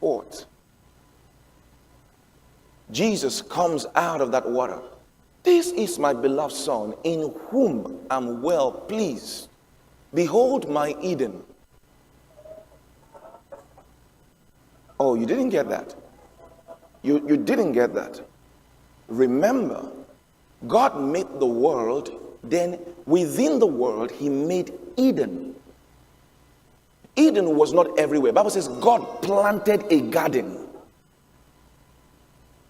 forth. Jesus comes out of that water. This is my beloved Son, in whom I'm well pleased. Behold my Eden. Oh, you didn't get that. You didn't get that. Remember, God made the world, then within the world, he made Eden. Eden was not everywhere. The Bible says God planted a garden.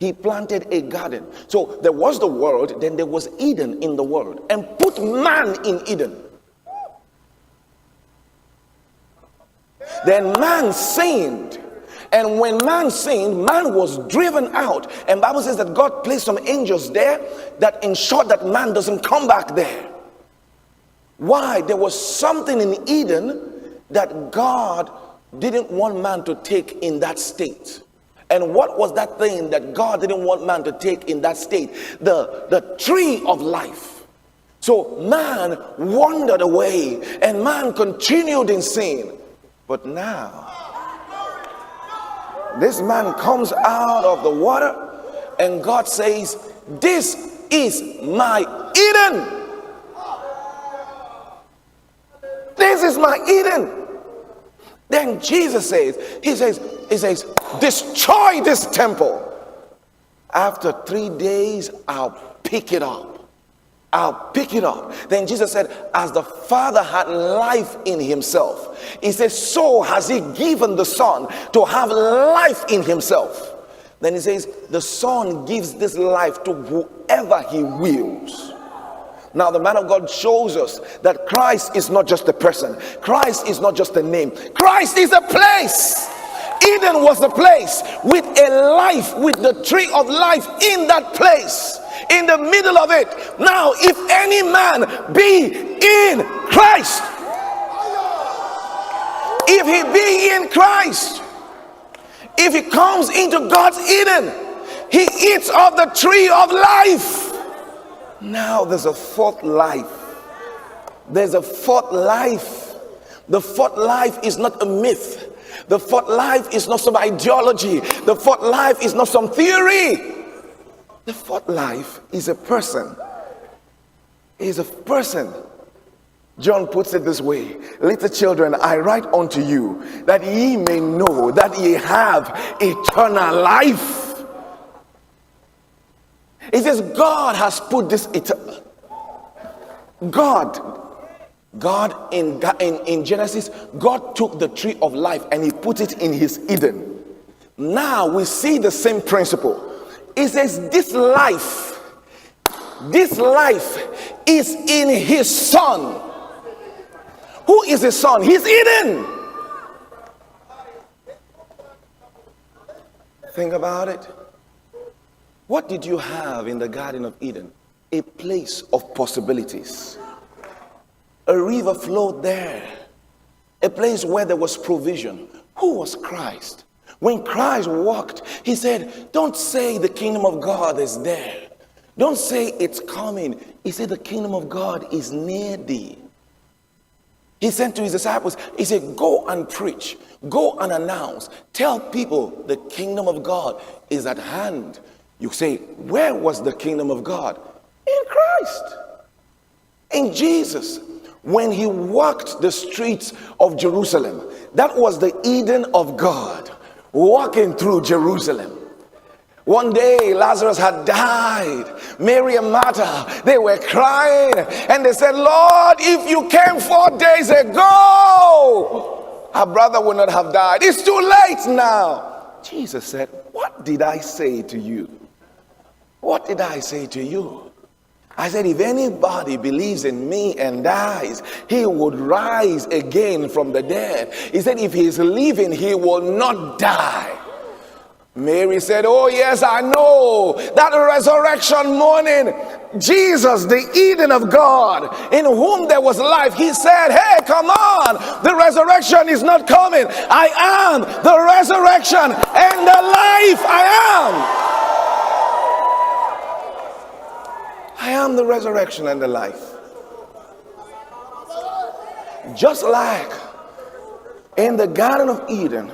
He planted a garden. So there was the world, then there was Eden in the world, and put man in Eden. Then man sinned. And when man sinned, man was driven out. And the Bible says that God placed some angels there that ensured that man doesn't come back there. Why? There was something in Eden that God didn't want man to take in that state. And what was that thing that God didn't want man to take in that state? The tree of life. So man wandered away and man continued in sin. But now, this man comes out of the water and God says, this is my Eden. This is my Eden. Then Jesus says, he says, destroy this temple. After 3 days, I'll pick it up. I'll pick it up. Then Jesus said, as the Father had life in himself, he says, so has he given the Son to have life in himself. Then he says, the Son gives this life to whoever he wills. Now the man of God shows us that Christ is not just a person. Christ is not just a name. Christ is a place. Eden was the place with a life, with the tree of life in that place, in the middle of it. Now, if any man be in Christ, if he be in Christ, if he comes into God's Eden, he eats of the tree of life. Now there's a fourth life. There's a fourth life. The fourth life is not a myth. The fourth life is not some ideology. The fourth life is not some theory. The fourth life is a person. Is a person. John puts it this way: little children, I write unto you that ye may know that ye have eternal life. It says God has put this God in Genesis, God took the tree of life and he put it in his Eden. Now we see the same principle. It says this life is in his Son. Who is his Son? He's Eden. Think about it. What did you have in the Garden of Eden? A place of possibilities. A river flowed there. A place where there was provision. Who was Christ? When Christ walked, he said, don't say the kingdom of God is there. Don't say it's coming. He said the kingdom of God is near thee. He sent to his disciples, he said, go and preach. Go and announce. Tell people the kingdom of God is at hand. You say, where was the kingdom of God? In Christ. In Jesus. When he walked the streets of Jerusalem, that was the Eden of God, walking through Jerusalem. One day Lazarus had died. Mary and Martha, they were crying and they said, Lord, if you came 4 days ago, our brother would not have died. It's too late now. Jesus said, what did I say to you? What did I say to you? I said, if anybody believes in me and dies, he would rise again from the dead. He said, if he is living, he will not die. Mary said, oh yes, I know that resurrection morning, Jesus, the Eden of God, in whom there was life, he said, hey, come on, the resurrection is not coming. I am the resurrection and the life. I am the resurrection and the life. Just like in the Garden of Eden,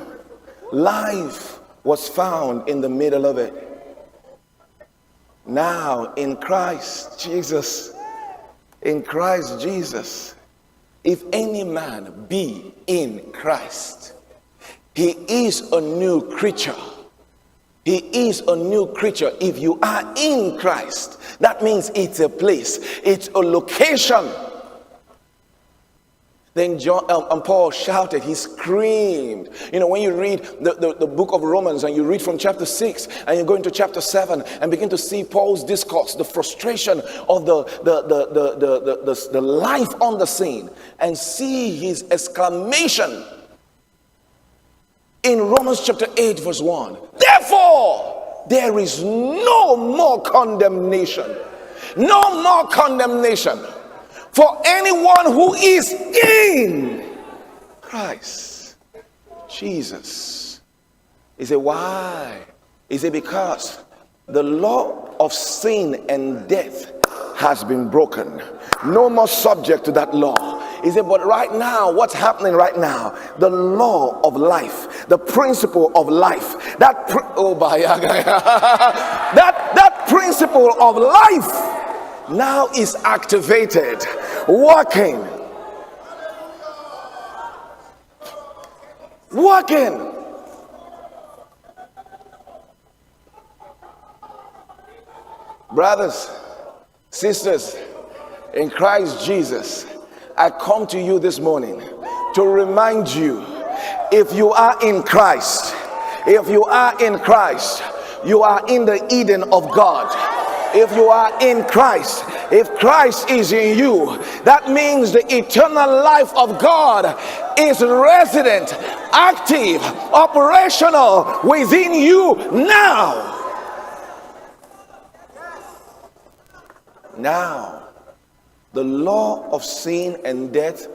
Life was found in the middle of it. Now in Christ Jesus, if any man be in Christ, he is a new creature. He is a new creature. If you are in Christ, that means it's a place, it's a location. Then Paul shouted, he screamed. You know, when you read the book of Romans and you read from chapter 6 and you go into chapter 7 and begin to see Paul's discourse, the frustration of the life on the scene, and see his exclamation in Romans chapter 8 verse 1. Therefore, there is no more condemnation. No more condemnation for anyone who is in Christ Jesus. He said, why? He said, because the law of sin and death has been broken. No more subject to that law. He said, but right now, what's happening right now? The law of life, the principle of life, that principle of life now is activated, working. Brothers, sisters, in Christ Jesus, I come to you this morning to remind you, if you are in Christ, you are in the Eden of God. If you are in Christ, if Christ is in you, that means the eternal life of God is resident, active, operational within you now. Now, the law of sin and death